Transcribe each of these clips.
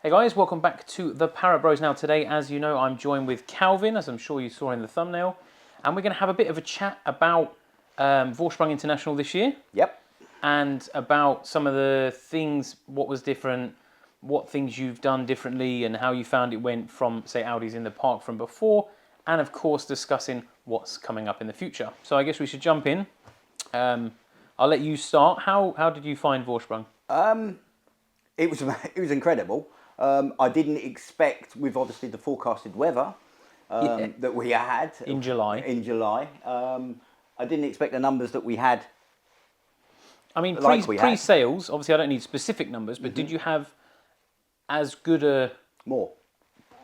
Hey guys, welcome back to the Parrott Bros. Now today, as you know, I'm joined with Calvin, as I'm sure you saw in the thumbnail, and we're going to have a bit of a chat about Vorsprung International this year. Yep. And about some of the things, what was different, what things you've done differently, and how you found it went from, say, Audi's in the park from before, and of course discussing what's coming up in the future. So I guess we should jump in. I'll let you start. How did you find Vorsprung? It was incredible. I didn't expect, with obviously the forecasted weather that we had In July. I didn't expect the numbers that we had. I mean, like we had. pre-sales, obviously I don't need specific numbers, but did you have as good a... More.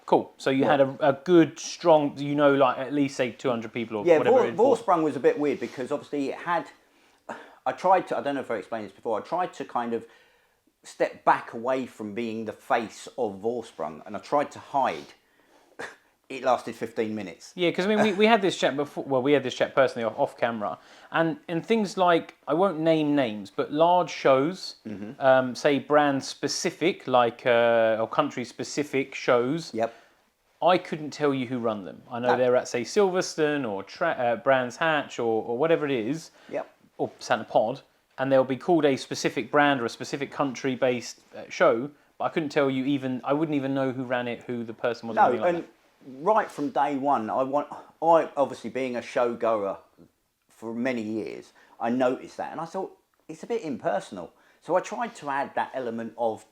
Cool. So you had a good, strong, like at least say 200 people or Yeah, whatever. Vorsprung was a bit weird because obviously it had... I don't know if I explained this before, I tried to kind of step back away from being the face of Vorsprung and I tried to hide. It lasted 15 minutes. Yeah, because I mean, we had this chat before. Well, we had this chat personally off camera, and things like, I won't name names, but large shows, say brand specific, like or country specific shows. Yep. I couldn't tell you who run them. I know they're at, say, Silverstone or Brands Hatch or whatever it is. Yep. Or Santa Pod, and they'll be called a specific brand or a specific country based show. But I couldn't tell you I wouldn't even know who ran it, who the person was. No, and right from day one, I obviously being a show goer for many years, I noticed that, and I thought it's a bit impersonal. So I tried to add that element of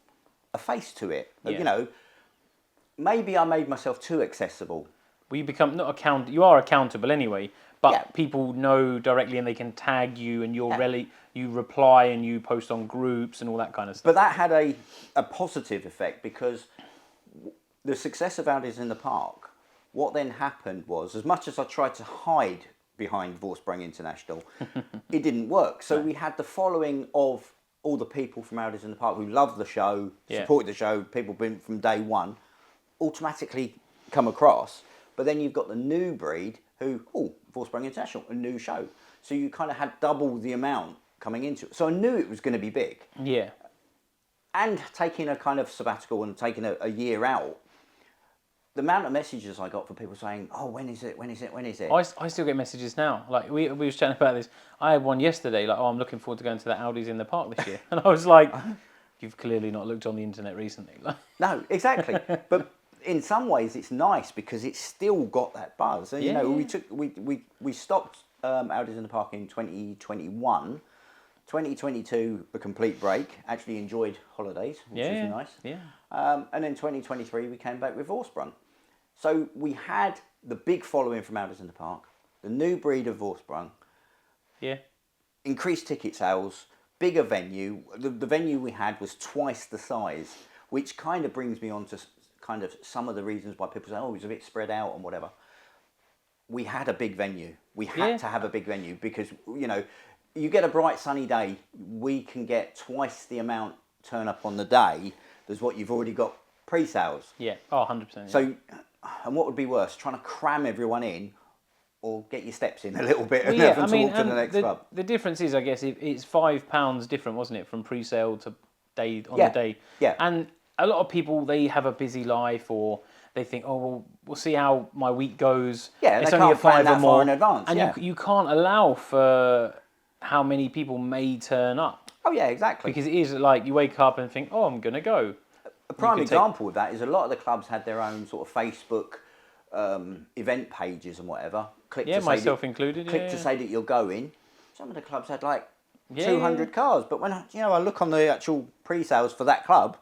a face to it. Yeah. You know, maybe I made myself too accessible. Well, you become you are accountable anyway, but people know directly and they can tag you, and you reply and you post on groups and all that kind of stuff. But that had a positive effect because the success of Audi's in the Park, what then happened was, as much as I tried to hide behind Vorsprung International, it didn't work. So we had the following of all the people from Audi's in the Park who loved the show, supported the show, people been from day one, automatically come across. But then you've got the new breed who, Vorsprung International, a new show. So you kind of had double the amount coming into it. So I knew it was going to be big. Yeah. And taking a kind of sabbatical and taking a year out, the amount of messages I got from people saying, when is it? I still get messages now. Like, we were chatting about this. I had one yesterday, like, I'm looking forward to going to the Audi's in the park this year. And I was like, you've clearly not looked on the internet recently. No, exactly. But in some ways it's nice because it's still got that buzz. You know, we stopped Audi's in the Park in 2021. 2022, a complete break. Actually enjoyed holidays, which was nice. Yeah. And then 2023, we came back with Vorsprung. So we had the big following from Audi's in the Park, the new breed of Vorsprung. Yeah. Increased ticket sales, bigger venue. The venue we had was twice the size, which kind of brings me on to kind of some of the reasons why people say, it was a bit spread out and whatever. We had a big venue. We had to have a big venue because, you know, you get a bright sunny day, we can get twice the amount turn up on the day as what you've already got pre-sales. Yeah, 100%. Yeah. So, and what would be worse, trying to cram everyone in or get your steps in a little bit and have them to walk to the next club? The difference is, I guess, it's £5 different, wasn't it, from pre-sale to the day? Yeah. And a lot of people, they have a busy life, or they think, we'll see how my week goes. Yeah, it's they only can't plan that far in advance. And you can't allow for how many people may turn up. Oh yeah, exactly. Because it is like you wake up and think, I'm going to go. A prime example of that is a lot of the clubs had their own sort of Facebook event pages and whatever. Myself included. Click to say that you're going. Some of the clubs had like 200 cars, but when I look on the actual pre-sales for that club,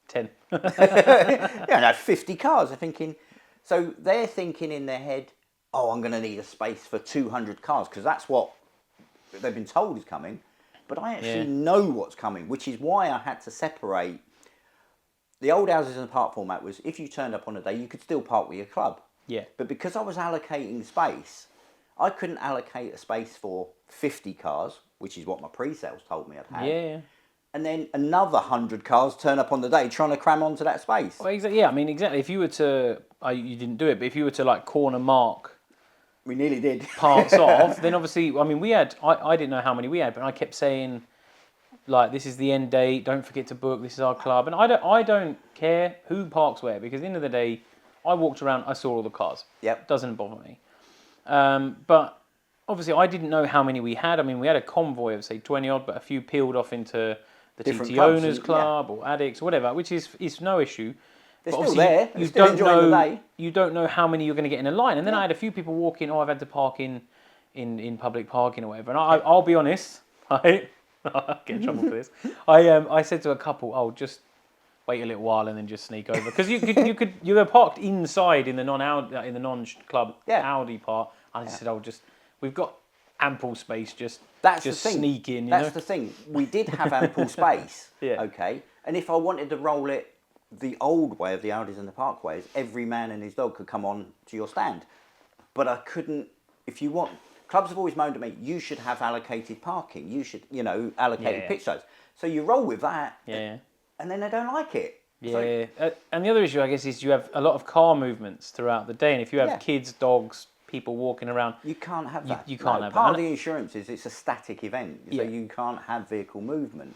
10. and I had 50 cars. I'm thinking, so they're thinking in their head, I'm going to need a space for 200 cars because that's what they've been told is coming. But I actually know what's coming, which is why I had to separate. The old Houses in the Park format was if you turned up on a day, you could still park with your club. Yeah. But because I was allocating space, I couldn't allocate a space for 50 cars, which is what my pre-sales told me I'd have. Yeah. And then another 100 cars turn up on the day trying to cram onto that space. Well, exactly. Yeah, I mean, exactly. If you were to, you didn't do it, but if you were to like corner mark, we nearly did parts of, then obviously, I mean, we had. I didn't know how many we had, but I kept saying like this is the end date. Don't forget to book. This is our club, and I don't care who parks where because at the end of the day, I walked around. I saw all the cars. Yep. Doesn't bother me. But obviously, I didn't know how many we had. I mean, we had a convoy of say 20 odd, but a few peeled off into the Different TT clubs owners and- club or addicts or whatever, which is no issue. They're But still obviously there. They're still enjoying the day. you don't know how many you're going to get in a line. And then Yeah. I had a few people walking. Oh, I've had to park in public parking or whatever. And I'll be honest, I get in trouble for this. I said to a couple, oh, just wait a little while and then just sneak over because you were parked inside in the non club Yeah. Audi part. I just said, oh, we've got ample space. Just That's just the thing. sneak in. That's the thing. We did have ample space. Yeah. Okay. And if I wanted to roll it the old way of the Audis and the Parkways, every man and his dog could come on to your stand. But I couldn't. If you want, clubs have always moaned at me. You should have allocated parking. You should, allocated Yeah. pitch zones. So you roll with that. Yeah. And then they don't like it. Yeah, and the other issue, I guess, is you have a lot of car movements throughout the day, and if you have Yeah. kids, dogs, people walking around, You can't have that. you can't have Part that. of the insurance is it's a static event, so Yeah. you can't have vehicle movement.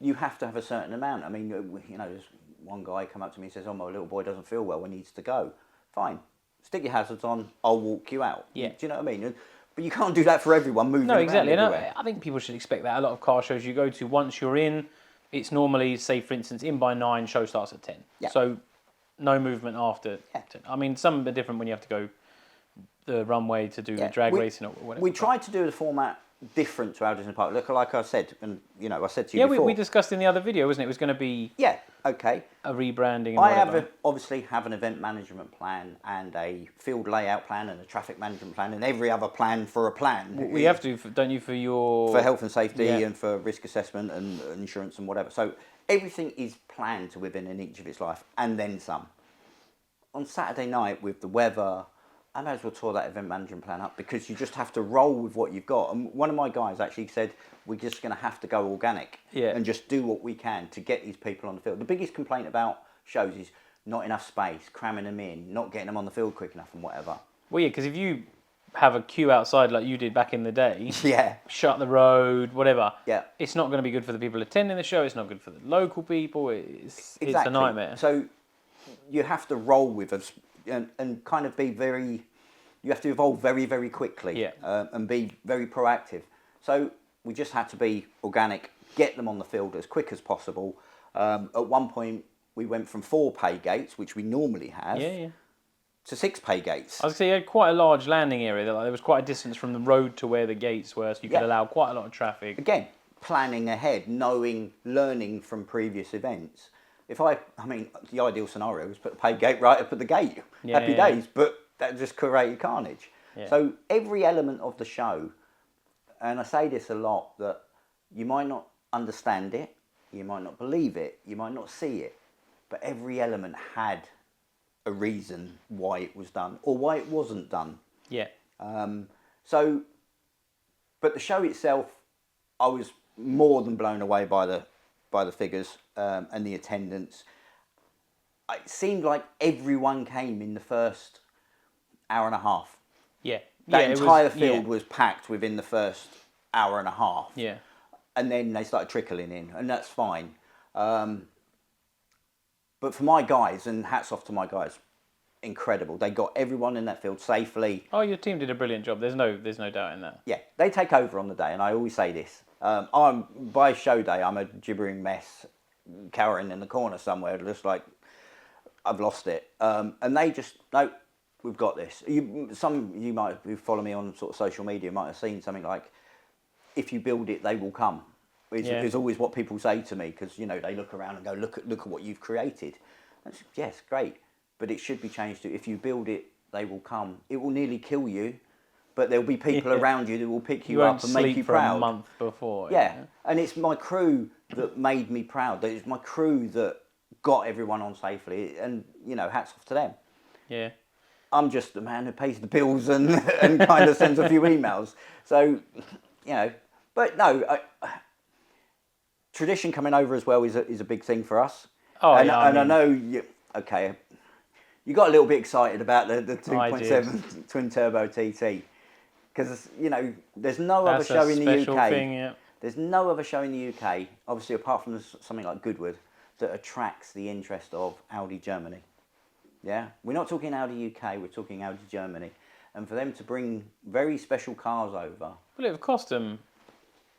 You have to have a certain amount. I mean, there's one guy come up to me and says, "Oh, my little boy doesn't feel well. He needs to go." Fine, stick your hazards on. I'll walk you out. Yeah. Do you know what I mean? But you can't do that for everyone moving No, around exactly. And everywhere. I think people should expect that. A lot of car shows you go to, once you're in, it's normally, say, for instance, in by 9, show starts at 10. Yeah. So no movement after 10. I mean, some are different when you have to go the runway to do the drag racing or whatever. We tried to do the format different to Audis in the Park. Look, like I said, and I said to you Yeah, before. we discussed in the other video, wasn't it? It was going to be Yeah, okay. a rebranding and I whatever. obviously have an event management plan and a field layout plan and a traffic management plan and every other plan for a plan. We have to, don't you, for your... For health and safety Yeah. and for risk assessment and insurance and whatever. So everything is planned to within an inch of its life and then some. On Saturday night with the weather, I may as well tore that event management plan up because you just have to roll with what you've got. And one of my guys actually said, we're just going to have to go organic and just do what we can to get these people on the field. The biggest complaint about shows is not enough space, cramming them in, not getting them on the field quick enough and whatever. Well, yeah, because if you have a queue outside like you did back in the day, Yeah. shut the road, whatever, Yeah. it's not going to be good for the people attending the show. It's not good for the local people. It's a nightmare. So you have to roll with us and kind of be very, you have to evolve very, very quickly and be very proactive. So we just had to be organic, get them on the field as quick as possible. At one point, we went from 4 pay gates, which we normally have, to 6 pay gates. I was going to say, you had quite a large landing area. There was quite a distance from the road to where the gates were, so you could allow quite a lot of traffic. Again, planning ahead, learning from previous events. I mean, the ideal scenario was put the pay gate right up at the gate. Happy days, but that just created carnage. Yeah. So every element of the show, and I say this a lot, that you might not understand it, you might not believe it, you might not see it, but every element had a reason why it was done or why it wasn't done. Yeah. But the show itself, I was more than blown away by the figures and the attendance. It seemed like everyone came in the first hour and a half. Yeah. That entire field was packed within the first hour and a half. Yeah. And then they started trickling in, and that's fine. But for my guys, and hats off to my guys, incredible. They got everyone in that field safely. Oh, your team did a brilliant job. There's no doubt in that. Yeah, they take over on the day, and I always say this. By show day, I'm a gibbering mess, cowering in the corner somewhere, just like I've lost it. And they just, no, we've got this. You might, who follow me on sort of social media, might have seen something like, if you build it, they will come. Is always what people say to me, because they look around and go, look at what you've created. Yes, great, but it should be changed to, if you build it, they will come. It will nearly kill you, but there'll be people around you that will pick you up and make you proud. A month before. Yeah, and it's my crew that made me proud. It's my crew that got everyone on safely, and hats off to them. Yeah. I'm just the man who pays the bills and kind of sends a few emails. So, but no. Tradition coming over as well is a big thing for us. Oh, and, yeah, I know you got a little bit excited about the 2.7 twin turbo TT because there's no other show in the UK There's no other show in the UK, obviously apart from something like Goodwood, that attracts the interest of Audi Germany. Yeah, we're not talking Audi UK, we're talking Audi Germany. And for them to bring very special cars over. Well, it would have cost them,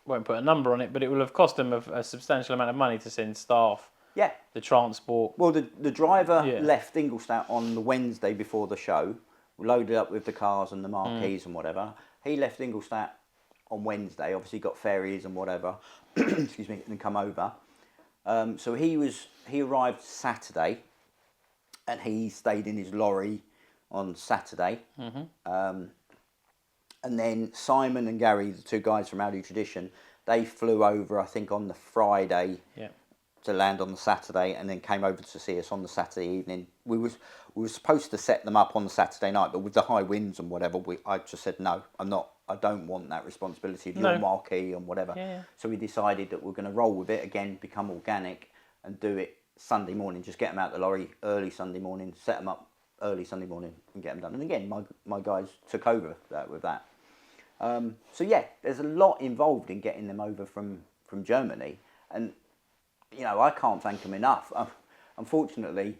won't put a number on it, but it will have cost them a substantial amount of money to send staff. Yeah. The transport. Well, the driver left Ingolstadt on the Wednesday before the show, loaded up with the cars and the marquees and whatever. He left Ingolstadt on Wednesday, obviously got ferries and whatever, excuse me, and come over. So he arrived Saturday, and he stayed in his lorry on Saturday. And then Simon and Gary, the two guys from Audi Tradition, they flew over, I think, on the Friday to land on the Saturday, and then came over to see us on the Saturday evening. We were supposed to set them up on the Saturday night, but with the high winds and whatever, I just said, no, I'm not. I don't want that responsibility of your marquee and whatever. So we decided that we're going to roll with it again, become organic, and do it Sunday morning. Just get them out the lorry early Sunday morning, set them up early Sunday morning, and get them done. And again, my guys took over with that. So yeah, there's a lot involved in getting them over from Germany, and you know, I can't thank them enough. Unfortunately,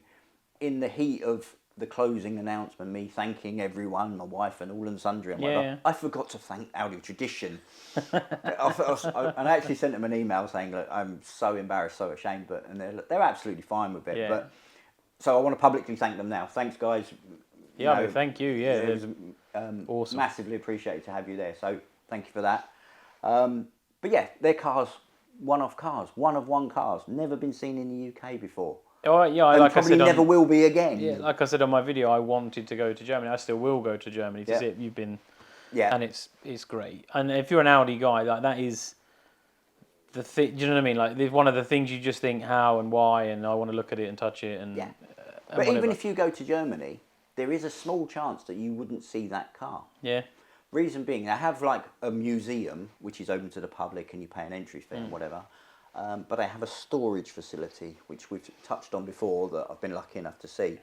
in the heat of the closing announcement, me thanking everyone, my wife and all and sundry and whatever, I forgot to thank Audi Tradition. I actually sent them an email saying, look, I'm so embarrassed, so ashamed, and they're absolutely fine with it. But so I want to publicly thank them now. Thanks, guys. Thank you. Yeah, it was awesome. Massively appreciated to have you there. So thank you for that. But yeah, their cars, one-off cars, one-of-one cars, never been seen in the UK before. Oh yeah, and like probably I said, never will be again. Yeah, like I said on my video, I wanted to go to Germany. I still will go to Germany to see it. You've been, and it's great. And if you're an Audi guy, like that is the thing. Do you know what I mean? Like, there's one of the things you just think how and why, and I want to look at it and touch it, and but whatever. Even if you go to Germany, there is a small chance that you wouldn't see that car. Yeah. Reason being, they have like a museum which is open to the public, and you pay an entry fee and whatever. But they have a storage facility, which we've touched on before, that I've been lucky enough to see.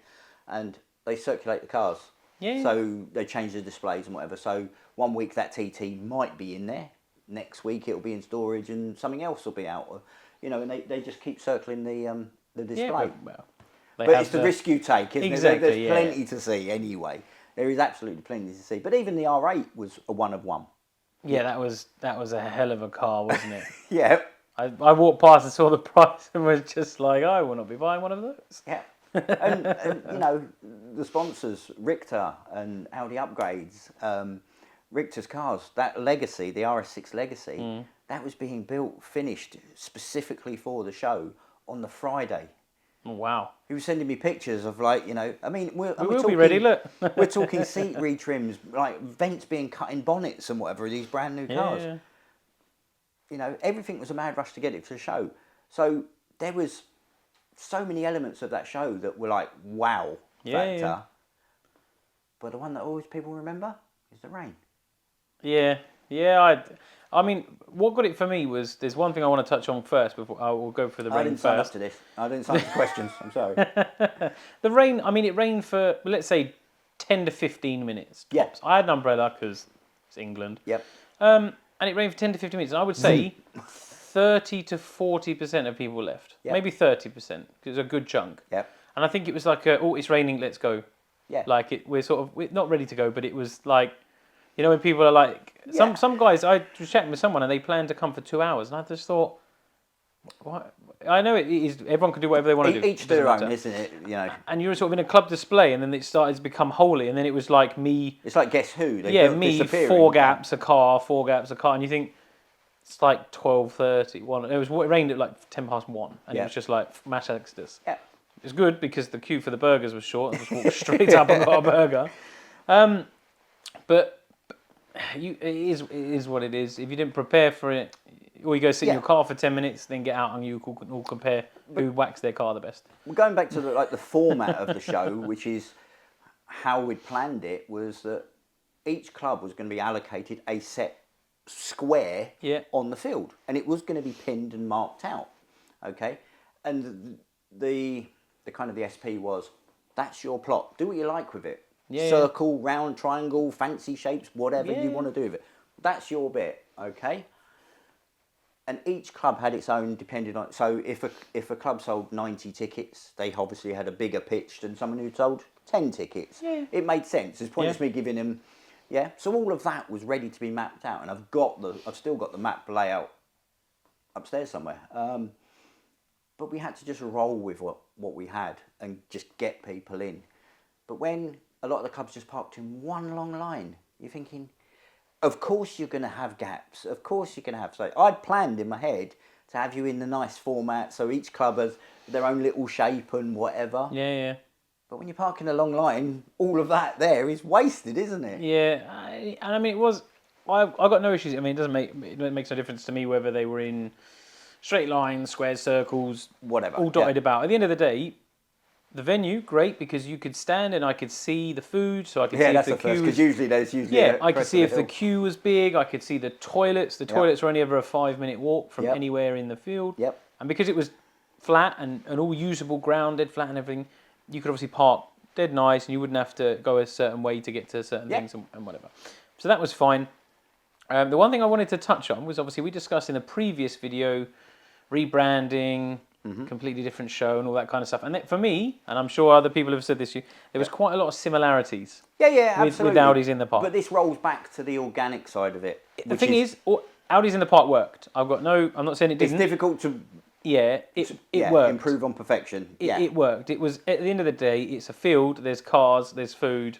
And they circulate the cars. Yeah. So they change the displays and whatever. So one week that TT might be in there. Next week it'll be in storage and something else will be out. You know, and they just keep circling the display. Yeah, but it's the risk you take, isn't it? There's plenty to see anyway. There is absolutely plenty to see. But even the R8 was a one-of-one. Yeah, that was a hell of a car, wasn't it? Yeah. I walked past and saw the price and was just like, I will not be buying one of those. Yeah. and you know, the sponsors, Richter and Audi Upgrades, Richter's cars, that Legacy, the RS6 Legacy, that was being built, finished specifically for the show on the Friday. Oh, wow. He was sending me pictures of, like, you know, I mean, we're talking, be ready, look. We're talking seat retrims, like vents being cut in bonnets and whatever, these brand new cars. Yeah. You know, everything was a mad rush to get it to the show. So there was so many elements of that show that were like, wow factor. Yeah. But the one that always people remember is the rain. Yeah, yeah. I mean, what got it for me was, there's one thing I want to touch on first before I will go for the rain. I didn't sign up to this. I didn't sign up to questions. I'm sorry. The rain, I mean, it rained for, let's say, 10 to 15 minutes tops. I had an umbrella because it's England. Yep. And it rained for 10 to 15 minutes. And I would say 30 to 40% of people left. Yep. Maybe 30%, because it was a good chunk. Yep. And I think it was like, oh, it's raining, let's go. Yeah. Like, we're not ready to go, but it was like, you know, when people are like, some guys, I was chatting with someone and they planned to come for 2 hours. And I just thought, what? I know it is, everyone can do whatever they want to do. Each their own, isn't it? You know. And you were sort of in a club display, and then it started to become holy, and then it was like me. It's like Guess Who? Me, 4 gaps a car, and you think it's like 12:30. It rained at like 1:10, and it was just like mass exodus. Yeah. It was good because the queue for the burgers was short, and just walked straight up and got a burger. But it is what it is. If you didn't prepare for it, or you go sit in your car for 10 minutes, then get out and you can all compare who waxed their car the best. Well, going back to the format of the show, which is how we'd planned it, was that each club was going to be allocated a set square on the field, and it was going to be pinned and marked out. Okay, and the kind of the SP was, that's your plot. Do what you like with it. Circle, round, triangle, fancy shapes, whatever you want to do with it. That's your bit. Okay. and each club had its own depending on. So if a club sold 90 tickets, they obviously had a bigger pitch than someone who sold 10 tickets. Yeah. It made sense. It's pointless me giving them. Yeah. So all of that was ready to be mapped out, and I've still got the map layout upstairs somewhere. But we had to just roll with what we had and just get people in. But when a lot of the clubs just parked in one long line, you're thinking, of course you're going to have gaps. Of course you're going to have... So I'd planned in my head to have you in the nice format, so each club has their own little shape and whatever. Yeah. But when you park in a long line, all of that there is wasted, isn't it? Yeah, and I mean, it was... I got no issues. I mean, it makes no difference to me whether they were in straight lines, squares, circles, Whatever. all dotted about. At the end of the day, the venue, great, because you could stand and I could see the food, so I could see if the queue because was... usually there's usually... Yeah, I could see if the queue was big, I could see the toilets. The toilets were only ever a 5-minute walk from anywhere in the field. Yep. And because it was flat and all usable ground, dead flat and everything, you could obviously park dead nice and you wouldn't have to go a certain way to get to certain things and whatever. So that was fine. The one thing I wanted to touch on was obviously we discussed in the previous video rebranding, completely different show and all that kind of stuff. And for me, and I'm sure other people have said this to you, there was quite a lot of similarities absolutely. with Audi's in the Park. But this rolls back to the organic side of it. The thing is, Audi's in the Park worked. I'm not saying it didn't. It's difficult to... Yeah, it worked. Improve on perfection. It worked. It was, at the end of the day, it's a field, there's cars, there's food,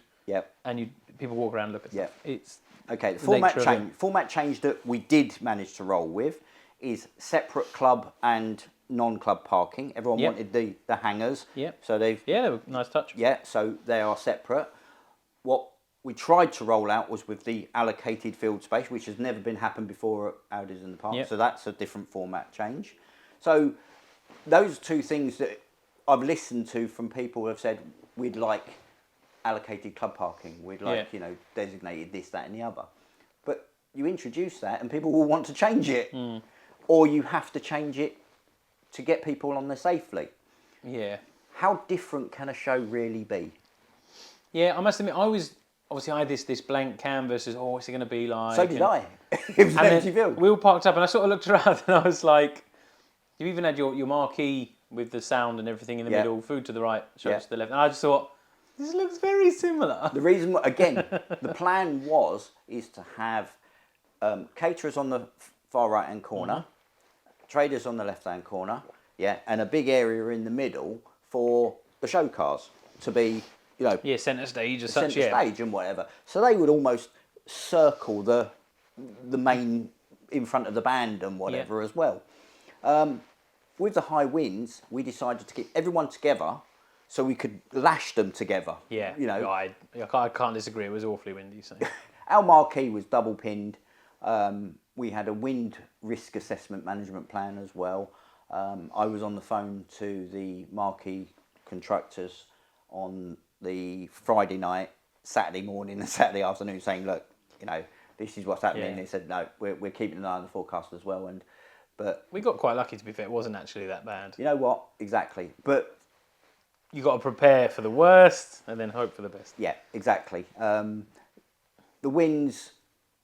and people walk around and look at stuff. It's... Okay, the format change that we did manage to roll with is separate club and non-club parking. Everyone wanted the hangars. So they were nice touch. So they are separate. What we tried to roll out was with the allocated field space, which has never been happened before at Audi's in the Park. So that's a different format change. So those two things that I've listened to from people who have said we'd like allocated club parking, we'd like, designated this, that and the other. But you introduce that and people will want to change it. Or you have to change it to get people on there safely. Yeah. How different can a show really be? Yeah, I must admit, I had this blank canvas as, what's it going to be like? So did I. It was an empty field. We all parked up and I sort of looked around and I was like, you even had your marquee with the sound and everything in the middle, food to the right, shows to the left. And I just thought, this looks very similar. The reason, again, the plan is to have caterers on the far right-hand corner, traders on the left-hand corner, and a big area in the middle for the show cars to be, centre stage as such, centre stage and whatever. So they would almost circle the main in front of the band and whatever as well. With the high winds, we decided to keep everyone together so we could lash them together. Yeah, I can't disagree. It was awfully windy. So. Our marquee was double pinned. We had a wind risk assessment management plan as well. I was on the phone to the marquee contractors on the Friday night, Saturday morning and Saturday afternoon saying, look, this is what's happening. And they said, no, we're keeping an eye on the forecast as well. But we got quite lucky, to be fair. It wasn't actually that bad. You know what? Exactly. But you got to prepare for the worst and then hope for the best. Yeah, exactly. The winds,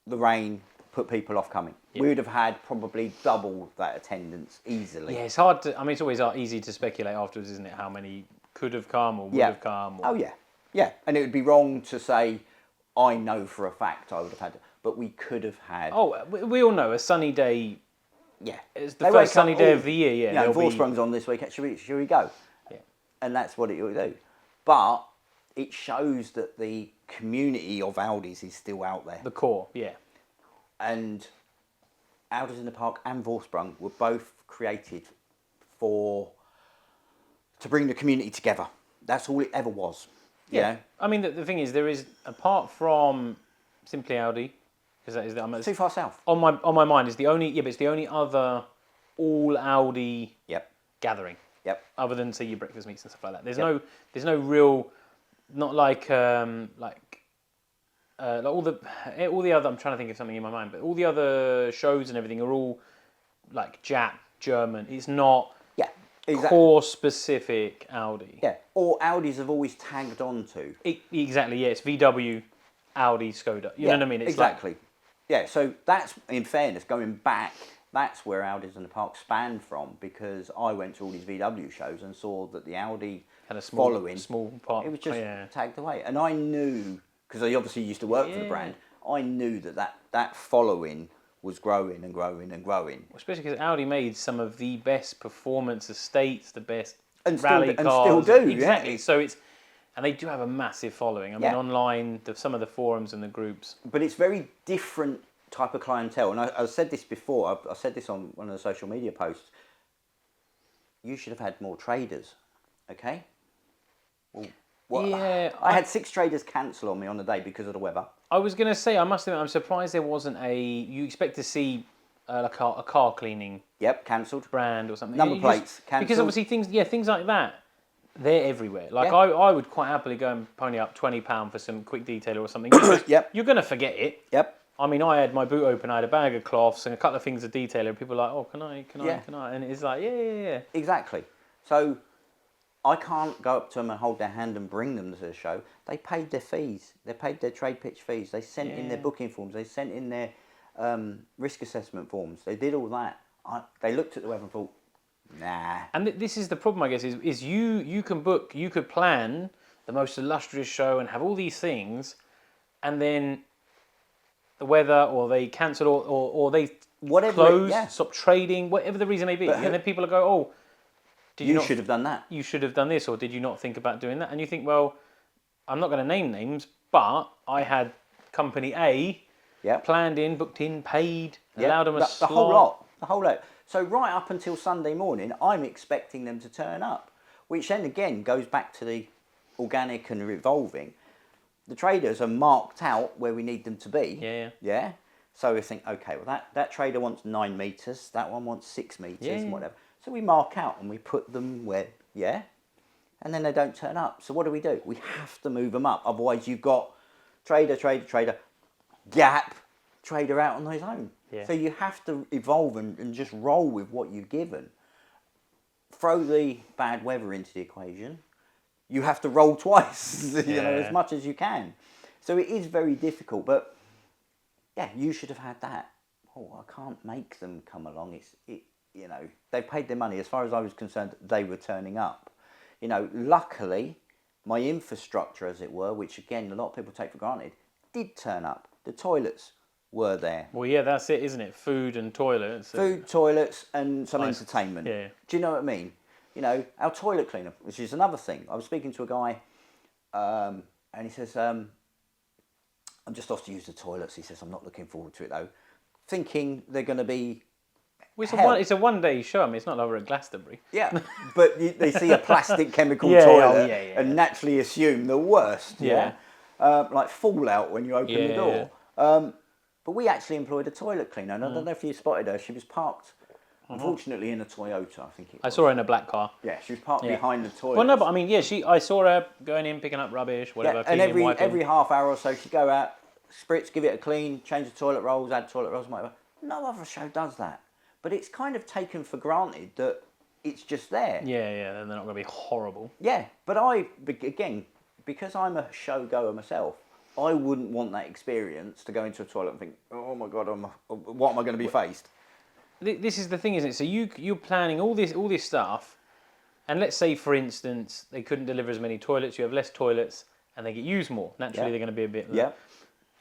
the rain put people off coming. We would have had probably double that attendance easily. Yeah, it's hard to... I mean, it's always easy to speculate afterwards, isn't it? How many could have come or would have come. Or... Oh, yeah. Yeah, and it would be wrong to say, I know for a fact I would have had... But we could have had... Oh, we all know a sunny day... Yeah. It's the first sunny day of the year, Vorsprung's on this week, should we go? Yeah. And that's what it will do. But it shows that the community of Audis is still out there. The core, yeah. And Audis in the Park and Vorsprung were both created to bring the community together. That's all it ever was. Yeah. I mean, the thing is, there is, apart from simply Audi... Because that is too far south. On my mind is the only but it's the only other all Audi gathering. Other than say your breakfast meets and stuff like that. There's no real, not like all the other. I'm trying to think of something in my mind, but all the other shows and everything are all like Jap, German. It's not core specific Audi. Yeah, or Audis have always tagged on to. Exactly. Yeah, it's VW, Audi, Skoda. You know what I mean? It's exactly. Yeah, so that's, in fairness, going back, that's where Audis in the Park spanned from, because I went to all these VW shows and saw that the Audi Had a small, following, small part. it was just yeah. tagged away. And I knew, because I obviously used to work for the brand, I knew that following was growing and growing and growing. Especially because Audi made some of the best performance estates, the best And rally still, cars. and still do, exactly. yeah. So it's, and they do have a massive following. I mean, online, some of the forums and the groups. But it's very different type of clientele. And I said this before, I said this on one of the social media posts. You should have had more traders, okay? Well, Yeah, I had 6 traders cancel on me on the day because of the weather. I was going to say, I must admit, I'm surprised there wasn't you expect to see like a car cleaning Yep, cancelled. brand or something. Number plates, cancelled. Because obviously things like that, they're everywhere. Like Yeah. I would quite happily go and pony up £20 for some quick detail or something. Because Yep. You're going to forget it. Yep. I mean, I had my boot open, I had a bag of cloths and a couple of things of detail, and people were like, oh, can I? And it's like, yeah. Exactly. So I can't go up to them and hold their hand and bring them to the show. They paid their fees. They paid their trade pitch fees. They sent in their booking forms. They sent in their risk assessment forms. They did all that. They looked at the weather and thought, nah. And this is the problem, I guess, is you can book, you could plan the most illustrious show and have all these things, and then the weather, or they cancel, or they close, stop trading, whatever the reason may be. And then people go, oh, you should have done that. You should have done this, or did you not think about doing that? And you think, well, I'm not going to name names, but I had company A planned in, booked in, paid, allowed them a slot. The whole lot. So right up until Sunday morning, I'm expecting them to turn up, which then again goes back to the organic and revolving. The traders are marked out where we need them to be. Yeah. So we think, okay, well that trader wants 9 meters, that one wants 6 meters, and whatever. So we mark out and we put them where, and then they don't turn up. So what do? We have to move them up. Otherwise, you've got trader, gap, trader out on his own. So you have to evolve and just roll with what you've given. Throw the bad weather into the equation. You have to roll twice, as much as you can. So it is very difficult, but you should have had that. Oh, I can't make them come along. They paid their money. As far as I was concerned, they were turning up. Luckily, my infrastructure, as it were, which again, a lot of people take for granted, did turn up. The toilets were there. Well, yeah, that's it, isn't it? Food and toilets. Food, toilets, and some entertainment. Yeah. Do you know what I mean? Our toilet cleaner, which is another thing. I was speaking to a guy, and he says, I'm just off to use the toilets. He says, I'm not looking forward to it, though. Thinking they're going to be... Well, it's a one-day show. I mean, it's not over at Glastonbury. Yeah, but they see a plastic chemical toilet and naturally assume the worst. Like fallout when you open the door. But we actually employed a toilet cleaner, and I don't know if you spotted her. She was parked, unfortunately, in a Toyota, I think it was. I saw her in a black car. Yeah, she was parked behind the toilet. Well, no, but I mean, I saw her going in, picking up rubbish, whatever. And every half hour or so, she'd go out, spritz, give it a clean, change the toilet rolls, add toilet rolls, whatever. No other show does that. But it's kind of taken for granted that it's just there. Yeah, then they're not going to be horrible. Yeah, but again, because I'm a show goer myself, I wouldn't want that experience to go into a toilet and think, oh my God, what am I going to be faced? This is the thing, isn't it? So you're planning all this stuff, and let's say, for instance, they couldn't deliver as many toilets, you have less toilets, and they get used more. Naturally, they're going to be a bit...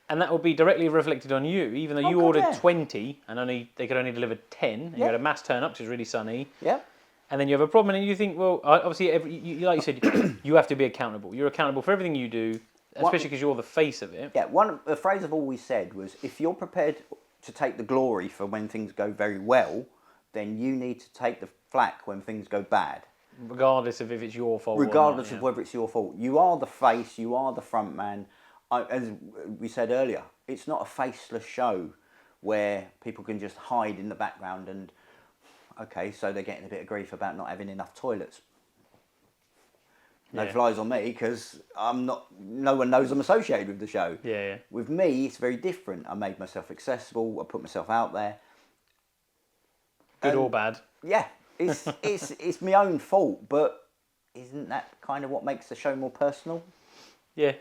And that will be directly reflected on you, even though you ordered 20 and they could only deliver 10, and you had a mass turn up, which is really sunny. And then you have a problem, and you think, well, obviously, like you said, you have to be accountable. You're accountable for everything you do, especially because you're the face of it. Yeah, the phrase I've always said was, if you're prepared to take the glory for when things go very well, then you need to take the flack when things go bad. Regardless of if it's your fault Regardless or not, of whether it's your fault. You are the face, you are the front man. As we said earlier, it's not a faceless show where people can just hide in the background and, okay, so they're getting a bit of grief about not having enough toilets. No flies on me, because no one knows I'm associated with the show. With me, it's very different. I made myself accessible, I put myself out there. Good or bad. Yeah, it's my own fault, but isn't that kind of what makes the show more personal? Yeah.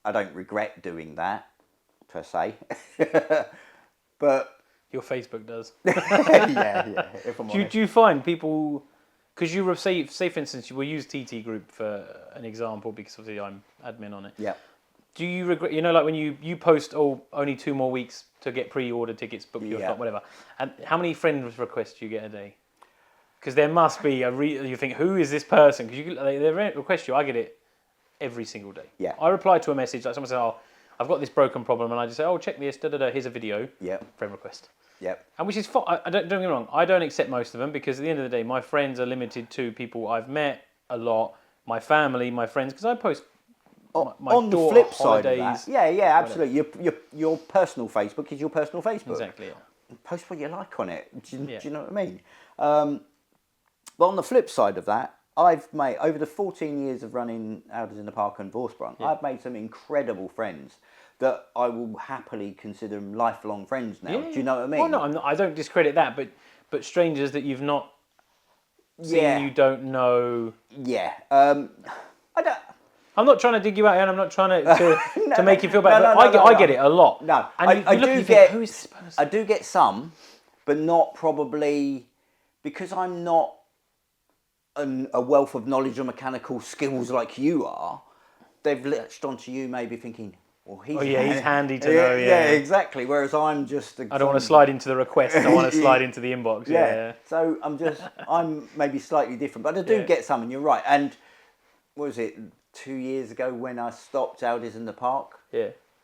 I don't regret doing that per se, but Your Facebook does. yeah. If I'm honest. Do you find people, because you were say for instance, we'll use TT Group for an example because obviously I'm admin on it. Yeah. Do you regret, like when you post, only 2 more weeks to get pre-ordered tickets, book your slot, whatever, and how many friend requests do you get a day? Because there must be you think, who is this person? Because they request you, I get it every single day. Yeah. I reply to a message, like someone says, oh, I've got this broken problem, and I just say, oh, check this, here's a video, friend request. Yep. And which is fine. Don't get me wrong, I don't accept most of them because at the end of the day, my friends are limited to people I've met a lot, my family, my friends, because I post my on the daughter, flip side of holidays. that, yeah, absolutely. Your personal Facebook is your personal Facebook. Exactly. Yeah. Post what you like on it. Do you know what I mean? But on the flip side of that, I've made, over the 14 years of running Audis in the Park and Vorsprung, I've made some incredible friends that I will happily consider them lifelong friends now. Do you know what I mean? Well, no, I don't discredit that, but strangers that you've not seen, you don't know. Yeah. I don't. I'm not trying to dig you out here, and I'm not trying to make you feel bad. No, but I get it a lot. No, and I you look do and you get. think, who is this person? I do get some, but not probably because I'm not a wealth of knowledge or mechanical skills like you are. They've latched onto you, maybe thinking, well, he's handy to know. Yeah, exactly. Whereas I'm just. I don't want to slide into the request. I want to slide into the inbox. Yeah. So I'm maybe slightly different, but I do get some, and you're right. And what was it? 2 years ago when I stopped Audis in the Park,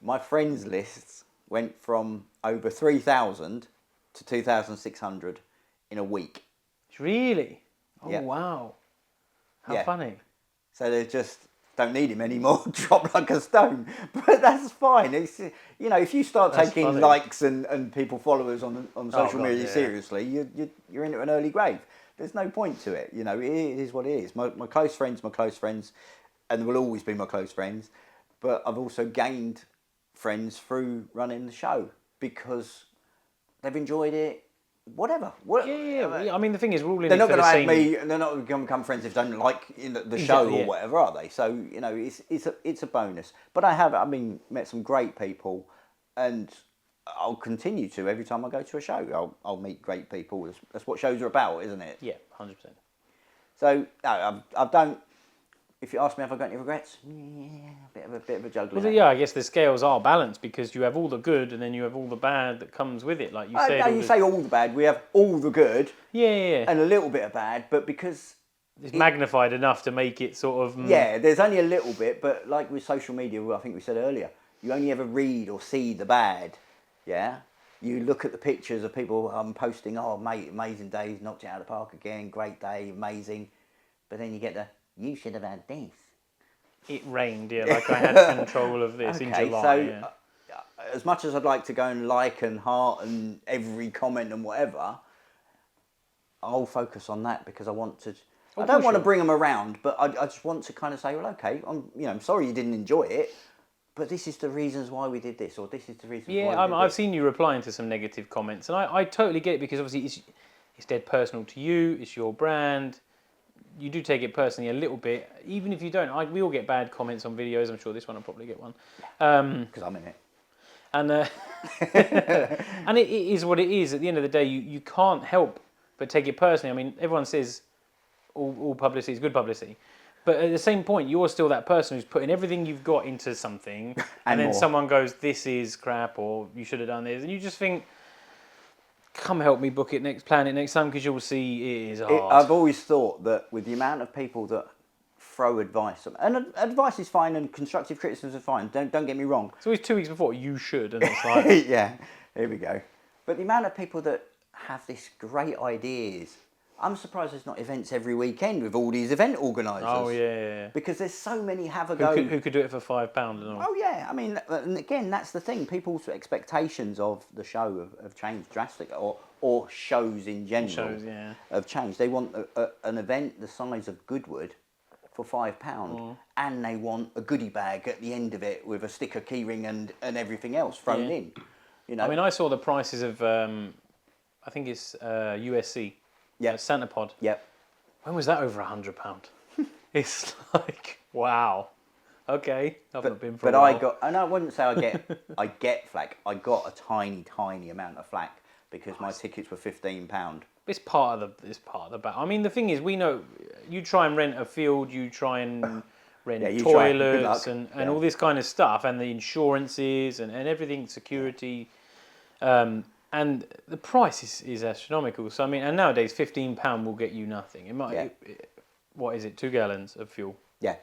my friends lists went from over 3,000 to 2,600 in a week. Really? Oh, wow. How funny. So they just don't need him anymore, drop like a stone. But that's fine. It's, if you start taking likes and people followers on social media seriously, you're into an early grave. There's no point to it. It is what it is. My close friends, and will always be my close friends. But I've also gained friends through running the show because they've enjoyed it. Whatever. I mean, the thing is, we're all in they're it not for going the to same... they're not going to become friends if they don't like the show or whatever, are they? So it's a bonus. But I have met some great people, and I'll continue to every time I go to a show. I'll meet great people. That's what shows are about, isn't it? Yeah, 100%. So no, I don't. If you ask me, have I got any regrets? Yeah, a bit of a juggling. Well, I guess the scales are balanced because you have all the good and then you have all the bad that comes with it, like you said. No, you say all the bad. We have all the good. Yeah. And a little bit of bad, but because it's magnified enough to make it sort of... Yeah, there's only a little bit, but like with social media, I think we said earlier, you only ever read or see the bad. Yeah. You look at the pictures of people posting, oh mate, amazing day, knocked it out of the park again, great day, amazing. But then you get you should have had this. It rained, like I had control of this in July. So as much as I'd like to go and like and heart and every comment and whatever, I'll focus on that because I want to. I don't want to bring them around, but I just want to kind of say, well, okay, I'm sorry you didn't enjoy it, but this is the reasons why we did this, or this is the reason why we did I've seen you replying to some negative comments, and I totally get it because obviously it's dead personal to you, it's your brand. You do take it personally a little bit, even if you don't. We all get bad comments on videos. I'm sure this one will probably get one. Because I'm in it. And and it is what it is. At the end of the day, you can't help but take it personally. I mean, everyone says all publicity is good publicity. But at the same point, you're still that person who's putting everything you've got into something, and then someone goes, this is crap, or you should have done this. And you just think... Come help me plan it next time because you'll see it is hard. I've always thought that with the amount of people that throw advice, and advice is fine and constructive criticism is fine, don't get me wrong. It's always 2 weeks before, you should, and it's like... Yeah, here we go. But the amount of people that have these great ideas, I'm surprised there's not events every weekend with all these event organisers. Oh, yeah. Because there's so many have a go. Who could do it for £5 and all? Oh, yeah. I mean, and again, that's the thing. People's expectations of the show have changed drastically, or shows in general have changed. They want an event the size of Goodwood for £5, and they want a goodie bag at the end of it with a sticker, keyring, and everything else thrown in. I mean, I saw the prices of, I think it's USC. Yeah, Santa Pod. Yep. When was that over £100? It's like, wow. Okay, I've not been for But a while. I got, and I wouldn't say I get flack. I got a tiny amount of flack because my tickets were £15. It's part of the battle. I mean, the thing is, we know you try and rent a field, you try and Yeah, rent you try. Good toilets luck. and Yeah. all this kind of stuff, and the insurances and everything, security, and the price is astronomical. So I mean, and nowadays £15 will get you nothing. It might. Yeah. What is it? 2 gallons of fuel. Yeah.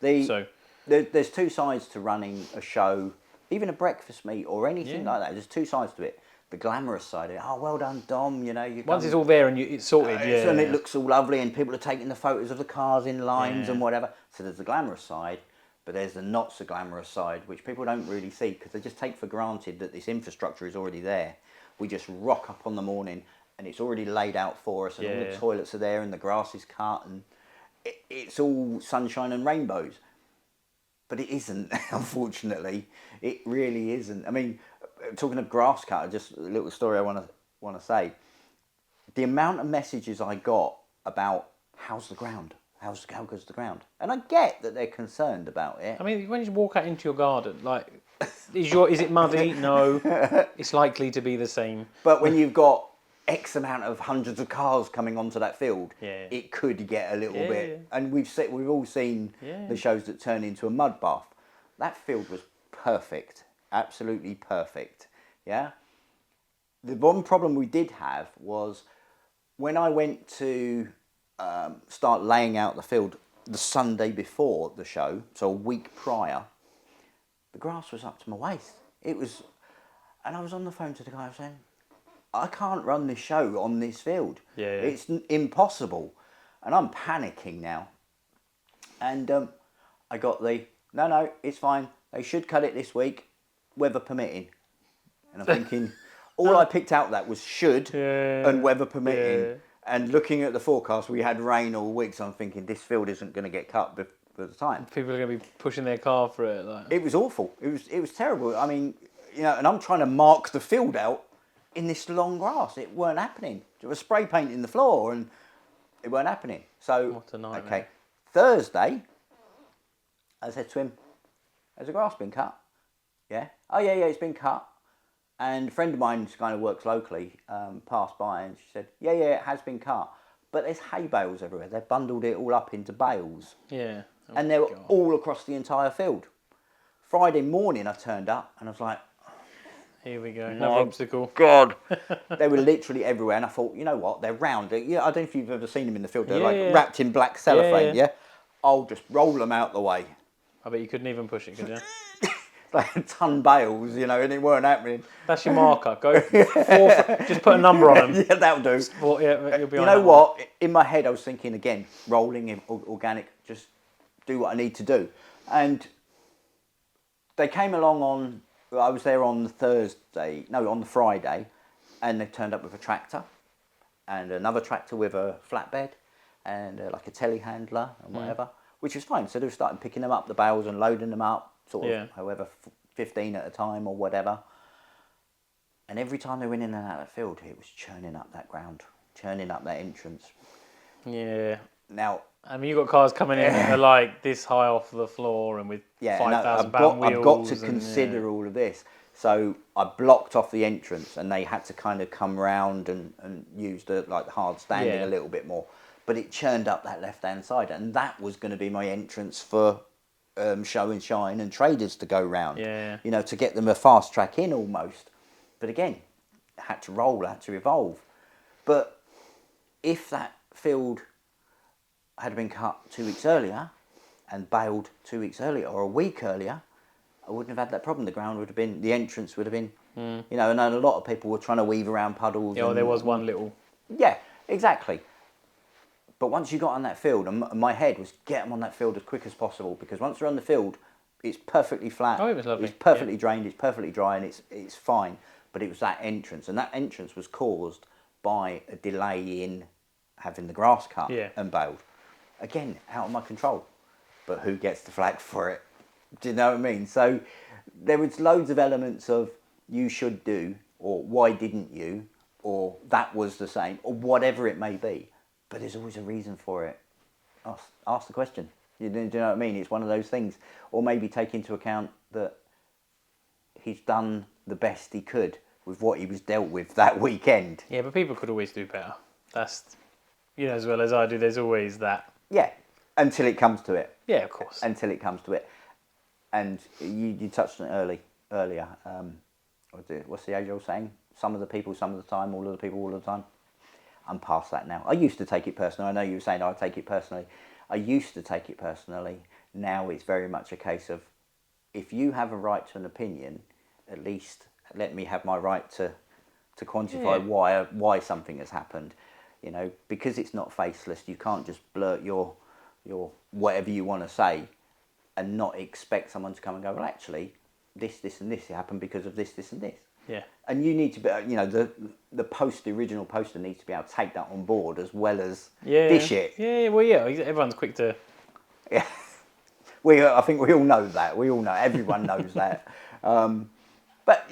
So There's two sides to running a show, even a breakfast meet or anything Yeah. like that. There's two sides to it. The glamorous side of it. Oh, well done, Dom. You know, you once it's all there and it's sorted, yeah, and it looks all lovely, and people are taking the photos of the cars in lines Yeah. and whatever. So there's the glamorous side, but there's the not so glamorous side, which people don't really see because they just take for granted that this infrastructure is already there. We just rock up on the morning and it's already laid out for us, and all the Yeah. toilets are there, and the grass is cut, and it's all sunshine and rainbows. But it isn't, unfortunately. It really isn't. I mean, talking of grass cutter, just a little story I want to say. The amount of messages I got about how's the ground, how goes the ground, and I get that they're concerned about it. I mean, when you walk out into your garden, like, is it muddy? No, it's likely to be the same. But when you've got X amount of hundreds of cars coming onto that field, Yeah. it could get a little Yeah. bit. And we've all seen Yeah. the shows that turn into a mud bath. That field was perfect, absolutely perfect. Yeah. The one problem we did have was when I went to start laying out the field the Sunday before the show, so a week prior, the grass was up to my waist. It was, and I was on the phone to the guy. I was saying, I can't run this show on this field. Yeah. It's impossible. And I'm panicking now. And I got no, it's fine. They should cut it this week, weather permitting. And I'm thinking, all I picked out that was should and weather permitting. Yeah. And looking at the forecast, we had rain all week. So I'm thinking, this field isn't going to get cut before the time. People are going to be pushing their car for it. Like. It was awful. It was terrible. I mean, you know, and I'm trying to mark the field out in this long grass. It weren't happening. There was spray paint in the floor and it weren't happening. So, What a nightmare. okay. Thursday, I said to him, has the grass been cut? Yeah. Oh, yeah, it's been cut. And a friend of mine who kind of works locally passed by and she said, yeah, it has been cut. But there's hay bales everywhere. They've bundled it all up into bales. Yeah. Oh, And they were God. all across the entire field. Friday morning I turned up and I was like, Here we go. Another obstacle. God. They were literally everywhere. And I thought, you know what? They're round. Yeah, I don't know if you've ever seen them in the field. They're like wrapped in black cellophane, yeah? I'll just roll them out the way. I bet you couldn't even push it, could you? Like ton bales, you know, and it weren't happening. That's your marker. Go just put a number on them. Yeah, that'll do. Well, yeah, you'll be You on know that what? In my head, I was thinking again, rolling in organic, just do what I need to do. And they came along I was there on the Friday, and they turned up with a tractor and another tractor with a flatbed and like a telehandler and whatever, which was fine. So they were starting picking them up, the bales, and loading them up, sort of however, 15 at a time or whatever. And every time they went in and out of the field, it was churning up that ground, churning up that entrance. Yeah. Now, I mean, you've got cars coming in that are like this high off the floor and with £5,000 wheels. I've got to consider all of this. So I blocked off the entrance, and they had to kind of come round and use the hard standing a little bit more. But it churned up that left-hand side, and that was going to be my entrance for Show and Shine and traders to go round. Yeah. You know, to get them a fast track in almost. But again, it had to roll, had to evolve. But if that field had been cut 2 weeks earlier and baled 2 weeks earlier or a week earlier, I wouldn't have had that problem. The ground would have been, the entrance would have been, you know, and a lot of people were trying to weave around puddles. Yeah, there was one little. Yeah, exactly. But once you got on that field, and my head was get them on that field as quick as possible, because once they're on the field, it's perfectly flat. Oh, it was lovely. It's perfectly drained, it's perfectly dry, and it's fine. But it was that entrance, and that entrance was caused by a delay in having the grass cut and baled. Again, out of my control. But who gets the flag for it? Do you know what I mean? So there was loads of elements of you should do, or why didn't you, or that was the same, or whatever it may be. But there's always a reason for it. Ask the question. Do you know what I mean? It's one of those things. Or maybe take into account that he's done the best he could with what he was dealt with that weekend. Yeah, but people could always do better. That's, as well as I do, there's always that. Yeah, until it comes to it. Yeah, of course. Until it comes to it. And you touched on it earlier. What's the age-old saying? Some of the people, some of the time, all of the people, all of the time. I'm past that now. I used to take it personally. I know you were saying I take it personally. I used to take it personally. Now it's very much a case of, if you have a right to an opinion, at least let me have my right to quantify why something has happened. Because it's not faceless, you can't just blurt your whatever you want to say and not expect someone to come and go, well, actually, this, and this happened because of this, and this. Yeah. And you need to be, the original poster needs to be able to take that on board as well as dish it. Yeah, well, yeah, everyone's quick to... Yeah. I think we all know that. We all know, everyone knows that. But,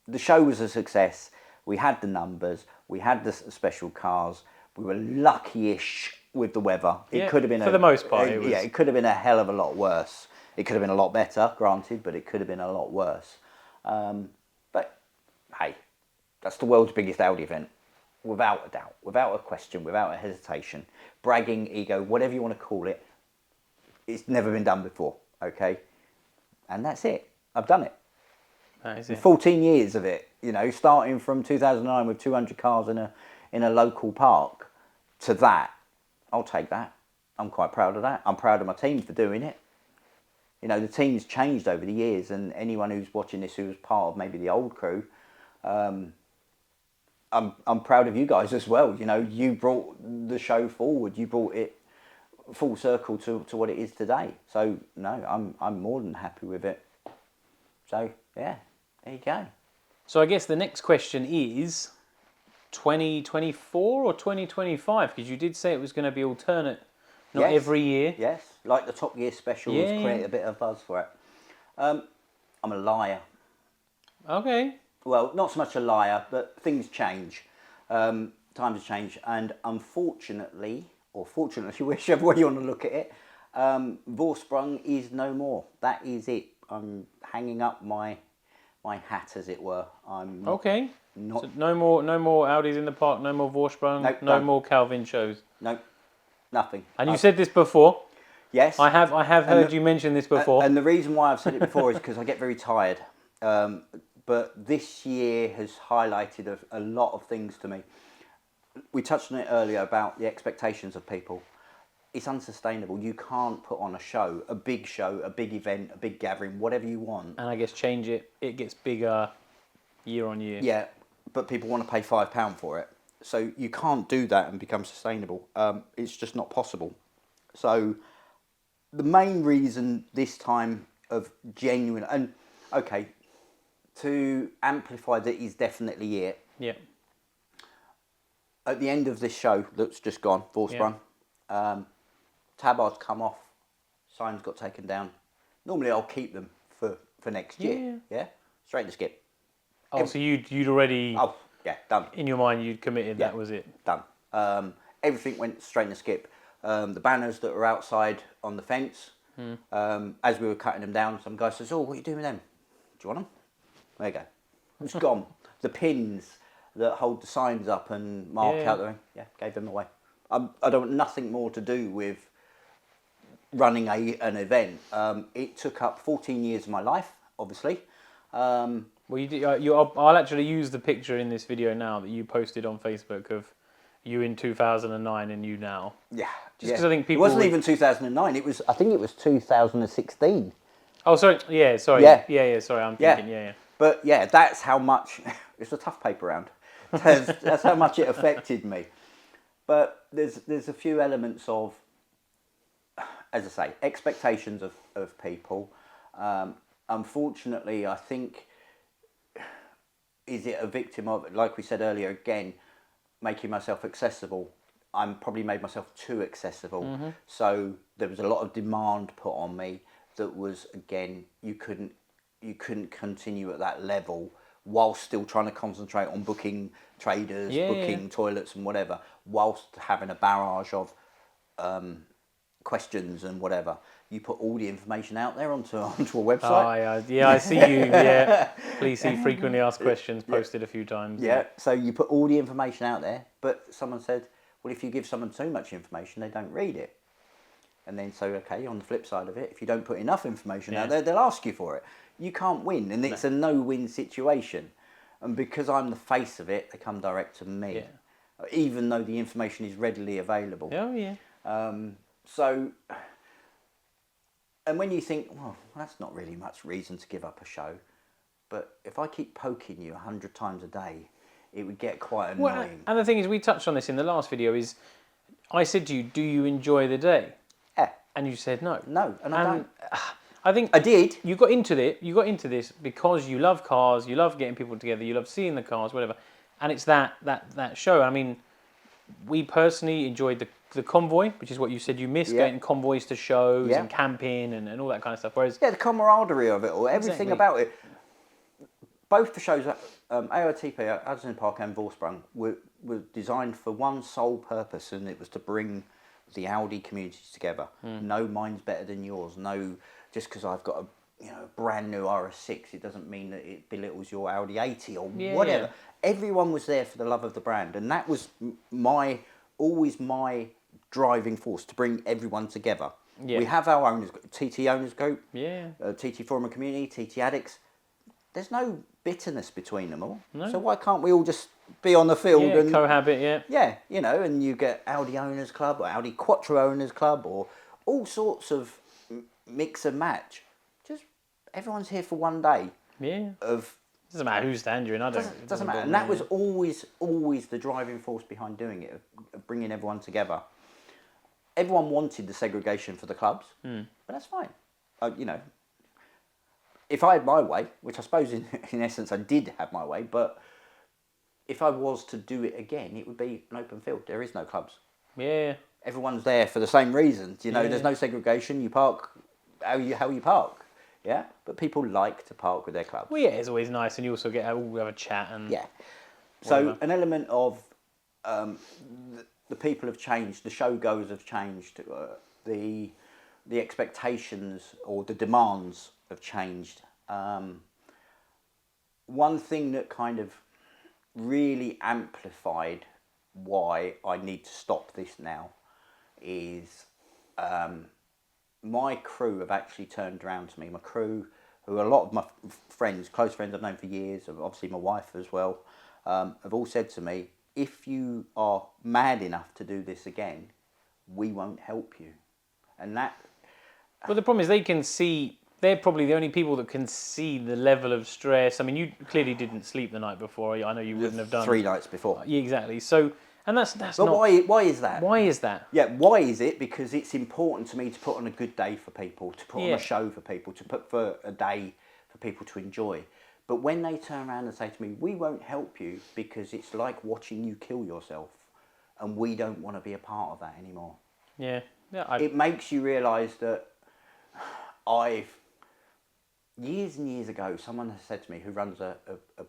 the show was a success. We had the numbers. We had the special cars. We were lucky-ish with the weather. It could have been... For the most part, it was... Yeah, it could have been a hell of a lot worse. It could have been a lot better, granted, but it could have been a lot worse. But, hey, that's the world's biggest Audi event. Without a doubt. Without a question. Without a hesitation. Bragging, ego, whatever you want to call it. It's never been done before, okay? And that's it. I've done it. That is it. 14 years of it, starting from 2009 with 200 cars in a local park to that. I'll take that. I'm quite proud of that. I'm proud of my team for doing it. The team's changed over the years, and anyone who's watching this who was part of maybe the old crew, I'm proud of you guys as well. You brought the show forward. You brought it full circle to what it is today. So no, I'm more than happy with it. So yeah, there you go. So I guess the next question is 2024 or 2025, because you did say it was going to be alternate, not every year. Yes, like the Top Gear specials, create a bit of buzz for it. I'm a liar. Okay. Well, not so much a liar, but things change. Times have changed, and unfortunately, or fortunately, whichever way you want to look at it, Vorsprung is no more. That is it. I'm hanging up my hat, as it were. I'm not, okay. So no more Audis in the park. No more Vorsprung. No more Calvin shows. No, nothing. And you said this before. Yes, I have heard you mention this before. And the reason why I've said it before is because I get very tired. But this year has highlighted a lot of things to me. We touched on it earlier about the expectations of people. It's unsustainable. You can't put on a big event, a big gathering, whatever you want. And I guess change it. It gets bigger year on year. Yeah, but people want to pay £5 for it. So you can't do that and become sustainable. It's just not possible. So the main reason this time of genuine... And, okay, to amplify that is definitely it. Yeah. At the end of this show that's just gone, Vorsprung, tabards come off, signs got taken down. Normally I'll keep them for next year. Yeah? Straight to skip. Oh, so you'd already... Oh, yeah, done. In your mind, you'd committed, that was it? Done. Everything went straight to skip. The banners that were outside on the fence, as we were cutting them down, some guy says, oh, what are you doing with them? Do you want them? There you go. It's gone. The pins that hold the signs up and mark out the ring, gave them away. I don't want nothing more to do with running an event. It took up 14 years of my life, obviously. Well, I'll actually use the picture in this video now that you posted on Facebook of you in 2009 and you now. Yeah. Just because I think people... It wasn't even 2009. I think it was 2016. Oh, sorry. Yeah, sorry. Yeah, sorry. I'm thinking, yeah. But yeah, that's how much... It's a tough paper round. That's how much it affected me. But there's a few elements of, as I say, expectations of people. Unfortunately, I think, is it a victim of, like we said earlier, again, making myself accessible? I'm probably made myself too accessible. So there was a lot of demand put on me that was, again, you couldn't continue at that level whilst still trying to concentrate on booking traders, booking toilets and whatever, whilst having a barrage of questions and whatever. You put all the information out there onto a website. Oh, yeah, I see you. Yeah, please see frequently asked questions posted a few times. Yeah, so you put all the information out there, but someone said, well, if you give someone too much information, they don't read it. And then so, okay, on the flip side of it, if you don't put enough information out there, they'll ask you for it. You can't win, and it's a no-win situation. And because I'm the face of it, they come direct to me, even though the information is readily available. Oh, yeah. So, and when you think, well, that's not really much reason to give up a show, but if I keep poking you 100 times a day, it would get quite annoying. Well, and the thing is, we touched on this in the last video, is I said to you, do you enjoy the day? Yeah. And you said no. No, and I don't. I think I did. You got into this because you love cars, you love getting people together, you love seeing the cars, whatever. And it's that show. I mean, we personally enjoyed the convoy, which is what you said you missed, getting convoys to shows and camping and all that kind of stuff. Whereas the camaraderie of it all, everything about it. Both the shows, AOTP, Addison Park and Vorsprung, were designed for one sole purpose, and it was to bring the Audi communities together. No, mine's better than yours. No, just because I've got a brand new RS6, it doesn't mean that it belittles your Audi 80 or whatever. Yeah. Everyone was there for the love of the brand, and that was always my driving force, to bring everyone together. Yeah. We have our owners, TT owners group, TT Forum and Community, TT Addicts. There's no bitterness between them all. No. So why can't we all just be on the field and cohabit? Yeah, and you get Audi Owners Club or Audi Quattro Owners Club or all sorts of mix and match. Just everyone's here for one day. Yeah. Doesn't matter who's stand you're in. Doesn't matter. And that was always the driving force behind doing it, of bringing everyone together. Everyone wanted the segregation for the clubs, but that's fine. If I had my way, which I suppose in essence I did have my way, but if I was to do it again, it would be an open field. There is no clubs. Yeah. Everyone's there for the same reasons. There's no segregation. You park how you park. Yeah. But people like to park with their clubs. Well, yeah, it's always nice, and you also get we have a chat and So an element of the people have changed. The show goers have changed. The expectations or the demands have changed. One thing that kind of really amplified why I need to stop this now is my crew have actually turned around to me. My crew, who are a lot of my friends, close friends I've known for years, obviously my wife as well, have all said to me, if you are mad enough to do this again, we won't help you. And that... Well, the problem is they can see... They're probably the only people that can see the level of stress. I mean, you clearly didn't sleep the night before. I know you wouldn't have done... 3 nights before. Yeah, exactly. So, and that's but not... why is that? Why is that? Yeah, why is it? Because it's important to me to put on a good day for people, to put on a show for people, to put for a day for people to enjoy. But when they turn around and say to me, we won't help you because it's like watching you kill yourself, and we don't want to be a part of that anymore. Yeah. It makes you realise that years and years ago, someone has said to me, who runs a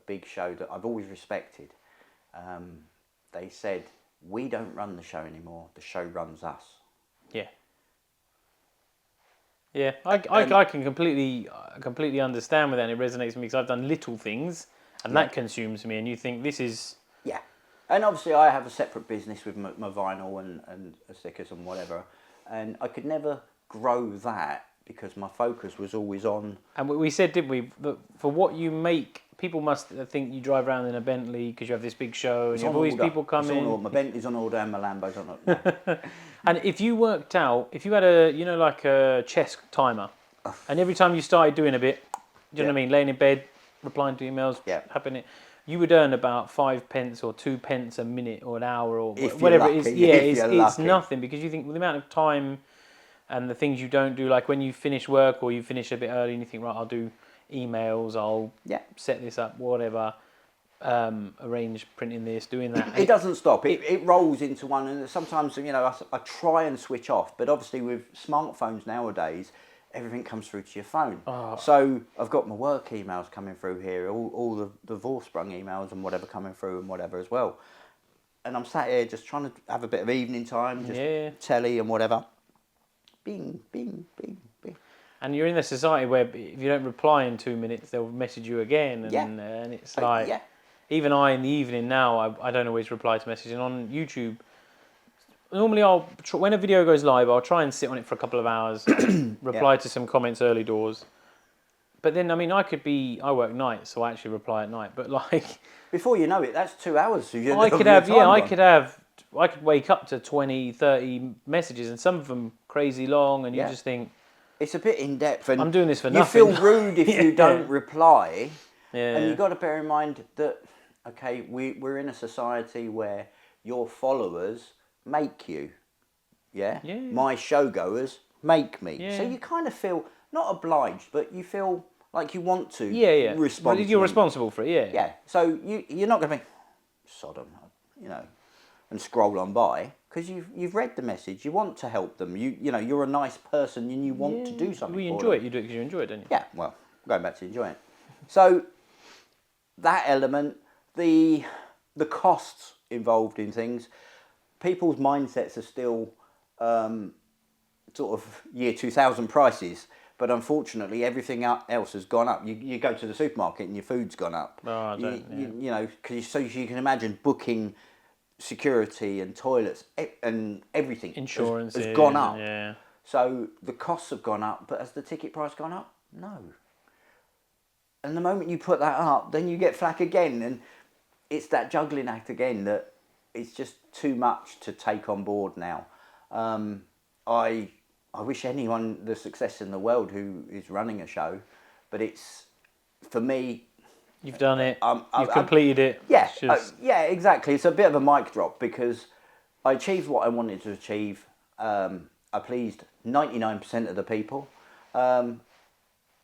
big show that I've always respected, they said, we don't run the show anymore, the show runs us. Yeah. Yeah, I can completely understand with that, and it resonates with me because I've done little things and that consumes me, and you think this is... Yeah, and obviously I have a separate business with my vinyl and stickers and whatever, and I could never grow that because my focus was always on... And we said, didn't we, that for what you make, people must think you drive around in a Bentley because you have this big show and you have all these people coming. My Bentley's on order and my Lambo's on order. And if you worked out, if you had like a chess timer, and every time you started doing a bit, do you know what I mean, laying in bed, replying to emails, happening, you would earn about 5 pence or 2 pence a minute or an hour or whatever it is. Yeah, it's nothing, because you think, well, the amount of time and the things you don't do, like when you finish work or you finish a bit early and you think, right, I'll do emails, I'll set this up, whatever, arrange printing this, doing that. It doesn't stop. It rolls into one, and sometimes, I try and switch off, but obviously with smartphones nowadays, everything comes through to your phone. Oh. So I've got my work emails coming through here, all the Vorsprung emails and whatever coming through and whatever as well. And I'm sat here just trying to have a bit of evening time, just telly and whatever. bing, bing, bing, bing. And you're in a society where if you don't reply in 2 minutes, they'll message you again, and it's like, Yeah. even I in the evening now, I don't always reply to messages. And on YouTube, normally when a video goes live, I'll try and sit on it for a couple of hours, reply to some comments early doors. But then, I mean, I work nights, so I actually reply at night. But like, Before you know it, that's 2 hours. So I could wake up to 20, 30 messages, and some of them crazy long, and you Yeah. just think, It's a bit in depth, and I'm doing this for you nothing. feel rude if you don't reply. Yeah. And you've got to bear in mind that, okay, we're in a society where your followers make you. Yeah? Yeah. My showgoers make me. Yeah. So you kind of feel not obliged, but you feel like you want to respond. Well, you're responsible for it, yeah. Yeah. So you're not going to be Sodom, and scroll on by, because you've read the message. You want to help them. You're a nice person and you want to do something. Well, you for enjoy them. it. You do it because you enjoy it, don't you? Yeah. Well, going back to enjoying it. So that element, the costs involved in things, people's mindsets are still sort of year 2000 prices. But unfortunately, everything else has gone up. You go to the supermarket and your food's gone up. Oh, I don't. So you can imagine booking security and toilets and everything Insurance has gone up. Yeah. So the costs have gone up, but has the ticket price gone up? No. And the moment you put that up, then you get flack again, and it's that juggling act again that it's just too much to take on board now. I wish anyone the success in the world who is running a show, but it's, for me... You've done it. You've completed it. Yeah, Yeah, exactly. It's a bit of a mic drop because I achieved what I wanted to achieve. I pleased 99% of the people. And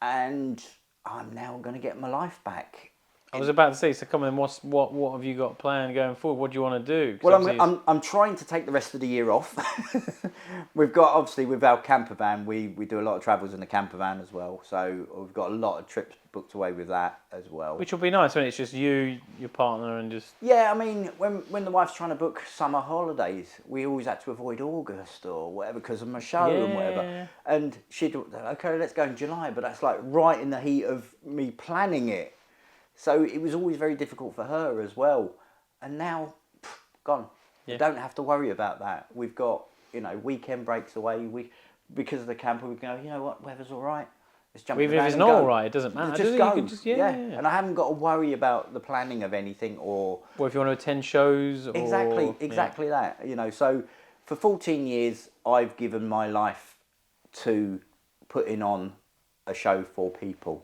I'm now going to get my life back. I was about to say, so come on, what have you got planned going forward? What do you want to do? Well, I'm trying to take the rest of the year off. We've got, obviously, with our camper van, we do a lot of travels in the camper van as well. So we've got a lot of trips booked away with that as well. Which will be nice when it's just you, your partner, and just... Yeah, I mean, when the wife's trying to book summer holidays, we always had to avoid August or whatever because of my show and whatever. And she'd, okay, let's go in July, but that's like right in the heat of me planning it. So it was always very difficult for her as well. And now, gone. We don't have to worry about that. We've got, weekend breaks away. Because of the camper, we can go, you know what, weather's all right. Let's jump in the van If it's and not go. all right, it doesn't matter. Just go. Yeah. And I haven't got to worry about the planning of anything or... Or if you want to attend shows or... Exactly that. So for 14 years, I've given my life to putting on a show for people.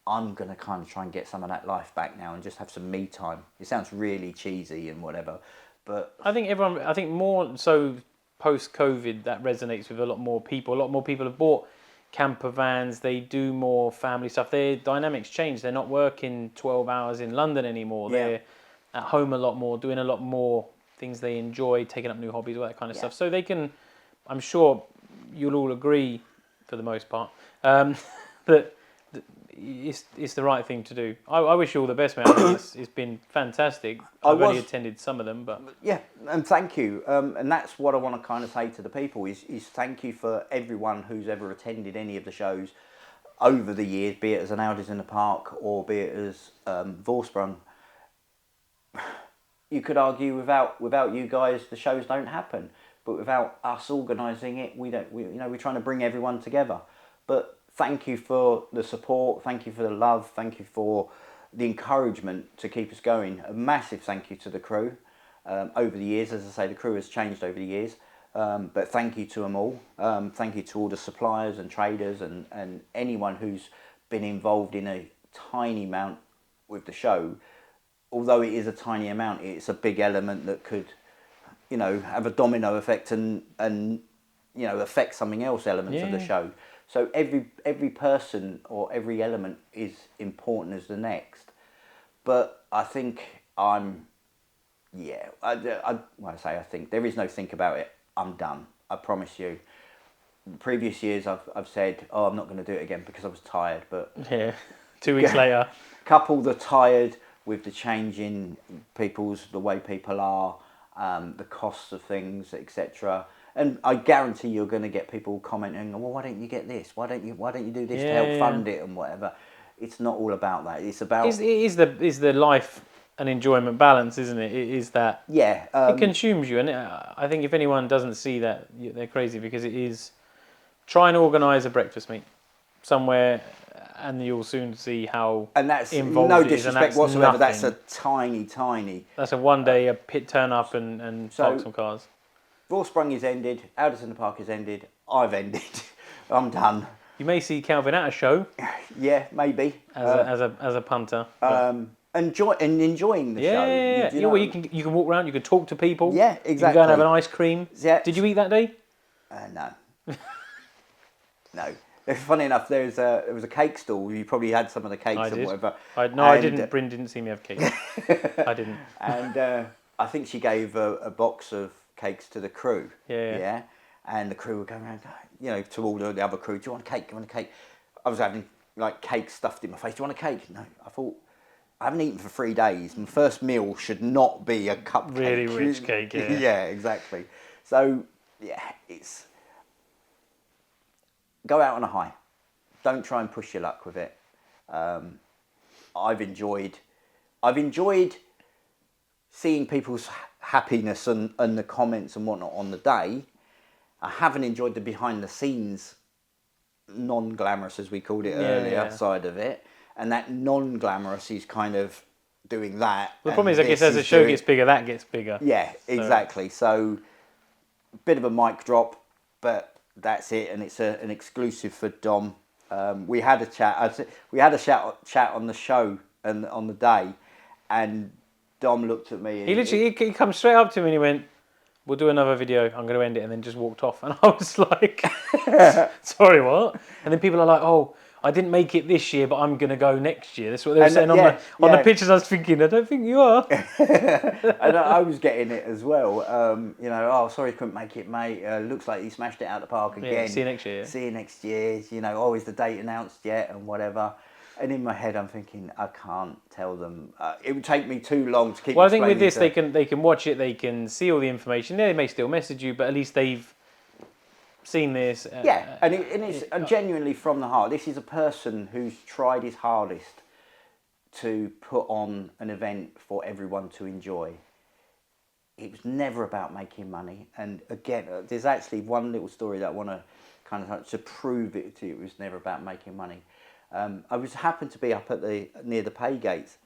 I'm going to kind of try and get some of that life back now and just have some me time. It sounds really cheesy and whatever, but... I think more so post-COVID, that resonates with a lot more people. A lot more people have bought camper vans. They do more family stuff. Their dynamics change. They're not working 12 hours in London anymore. Yeah. They're at home a lot more, doing a lot more things they enjoy, taking up new hobbies, all that kind of stuff. So they can... I'm sure you'll all agree, for the most part, that... It's the right thing to do. I wish you all the best, man. I think it's been fantastic. I've only attended some of them, but... Yeah, and thank you. And that's what I want to kind of say to the people is thank you for everyone who's ever attended any of the shows over the years, be it as an Audi's in the Park or be it as Vorsprung. You could argue without you guys, the shows don't happen. But without us organising it, we're trying to bring everyone together. But thank you for the support, thank you for the love, thank you for the encouragement to keep us going. A massive thank you to the crew over the years. As I say, the crew has changed over the years, but thank you to them all. Thank you to all the suppliers and traders and anyone who's been involved in a tiny amount with the show. Although it is a tiny amount, it's a big element that could, have a domino effect and affect something else, elements of the show. So every person or every element is important as the next. But I think I think there is no think about it. I'm done. I promise you. The previous years I've said, I'm not going to do it again because I was tired. But 2 weeks later. Couple the tired with the change in the way people are, the costs of things, etc. And I guarantee you're going to get people commenting, well, why don't you get this? Why don't you do this to help fund it and whatever? It's not all about that. It's about it is the life and enjoyment balance, isn't it? It is that it consumes you, and I think if anyone doesn't see that, they're crazy, because it is. Try and organise a breakfast meet somewhere, and you'll soon see how and that's involved no it is, and disrespect that's whatsoever. nothing. That's a tiny. That's a one day a pit turn up and park some cars. Vorsprung is ended. Audis in the Park is ended. I've ended. I'm done. You may see Calvin at a show. Yeah, maybe as a punter. Enjoying the show. Yeah. Well, you can walk around. You can talk to people. Yeah, exactly. You can go and have an ice cream. Yeah. Did you eat that day? No. No. Funny enough, there was a cake stall. You probably had some of the cakes and whatever. I didn't. Bryn didn't see me have cake. I didn't. And I think she gave a box of cakes to the crew. Yeah. And the crew were going around, to all the other crew. Do you want a cake? Do you want a cake? I was having like cake stuffed in my face. Do you want a cake? No. I thought, I haven't eaten for 3 days. My first meal should not be a cupcake. Really rich cake. Yeah. Yeah, exactly. So it's go out on a high. Don't try and push your luck with it. I've enjoyed seeing people's happiness and the comments and whatnot on the day. I haven't enjoyed the behind the scenes, non-glamorous as we called it earlier, side of it. And that non-glamorous is kind of doing that. The problem is, I guess, as the show gets bigger, that gets bigger. Yeah, exactly. So, bit of a mic drop, but that's it, and it's an exclusive for Dom. We had a chat. We had a chat on the show and on the day, and Dom looked at me. And he comes straight up to me and he went, "We'll do another video. I'm going to end it," and then just walked off. And I was like, "Sorry, what?" And then people are like, "Oh, I didn't make it this year, but I'm going to go next year." That's what they were saying on the pictures. I was thinking, I don't think you are. And I was getting it as well. Oh, sorry, couldn't make it, mate. Looks like you smashed it out of the park again. Yeah, see you next year. See you next year. Is the date announced yet and whatever. And in my head, I'm thinking, I can't tell them. It would take me too long to keep. Well, I think with this, they can watch it. They can see all the information. They may still message you, but at least they've seen this. And it's genuinely from the heart. This is a person who's tried his hardest to put on an event for everyone to enjoy. It was never about making money. And again, there's actually one little story that I want to kind of to prove it to you. It was never about making money. I happened to be up at near the pay gates,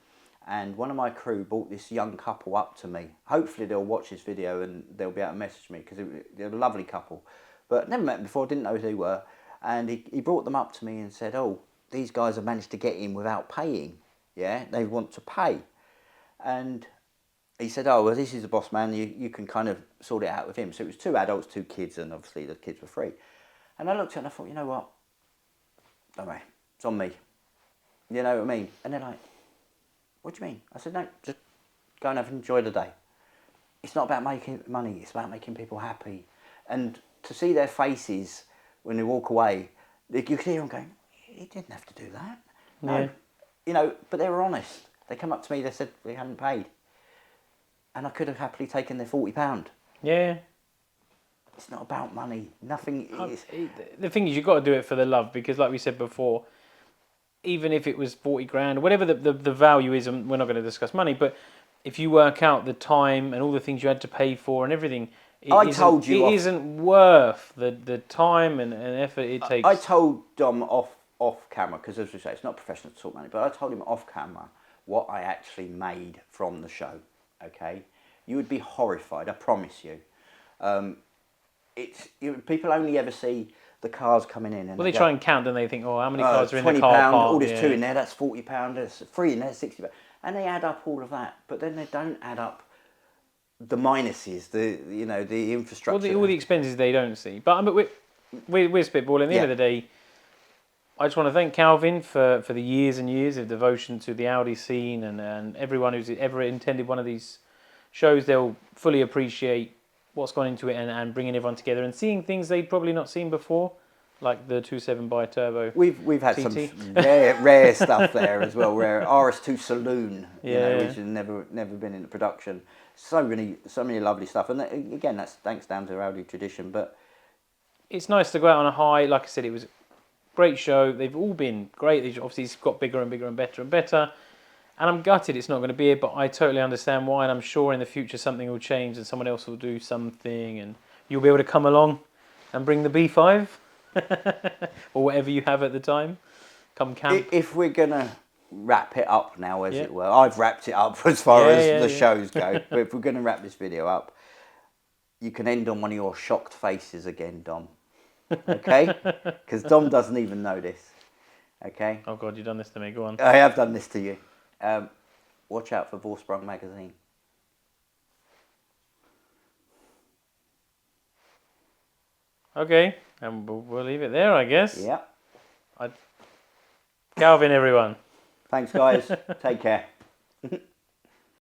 and one of my crew brought this young couple up to me. Hopefully they'll watch this video and they'll be able to message me, because they're a lovely couple. But never met them before, didn't know who they were. And he brought them up to me and said, "Oh, these guys have managed to get in without paying. Yeah, they want to pay." And he said, "Oh, well, this is the boss man. You can kind of sort it out with him." So it was 2 adults, 2 kids, and obviously the kids were free. And I looked at it and I thought, you know what? Don't worry. It's on me. You know what I mean? And they're like, "What do you mean?" I said, "No, just go and enjoy the day. It's not about making money. It's about making people happy." And to see their faces when they walk away, you can hear them going, "He didn't have to do that." No. Yeah. But they were honest. They come up to me, they said they hadn't paid. And I could have happily taken their £40. Yeah. It's not about money. Nothing is. The thing is, you've got to do it for the love, because like we said before, even if it was 40 grand, whatever the value is, and we're not going to discuss money, but if you work out the time and all the things you had to pay for and everything, it isn't worth the time and effort it takes. I told Dom off camera, because as we say, it's not professional to talk money, but I told him off camera what I actually made from the show. Okay, you would be horrified. I promise you. People only ever see the cars coming in. And they try and count, and they think, "Oh, how many cars are in the £20, car park? Oh, there's 2 in there, that's £40, there's 3 in there, £60. And they add up all of that, but then they don't add up the minuses, the infrastructure. All the expenses they don't see. But we're spitballing. At the end of the day, I just want to thank Calvin for the years and years of devotion to the Audi scene, and everyone who's ever attended one of these shows. They'll fully appreciate what's gone into it, and bringing everyone together and seeing things they'd probably not seen before. like the 2.7 bi-turbo. We've had TT. some rare stuff there as well. Rare RS2 Saloon, Yeah. which has never been into production. So many lovely stuff, and again, that's thanks down to Audi tradition. But It's nice to go out on a high. Like I said, it was a great show. They've all been great. Obviously, it's got bigger and bigger and better and better. And I'm gutted it's not going to be it, but I totally understand why, and I'm sure in the future something will change and someone else will do something, and you'll be able to come along and bring the B5 or whatever you have at the time. Come camp. if we're gonna wrap it up now, as Yeah. it were, I've wrapped it up as far as Yeah. the shows go. But if we're gonna wrap this video up, you can end on one of your shocked faces again, Dom. Okay? Because Dom doesn't even know this. Okay? Oh God, you've done this to me. Go on. I have done this to you. Watch out for Vorsprung magazine. Okay, and we'll leave it there, I guess. Yeah. Calvin, everyone. Thanks, guys. Take care.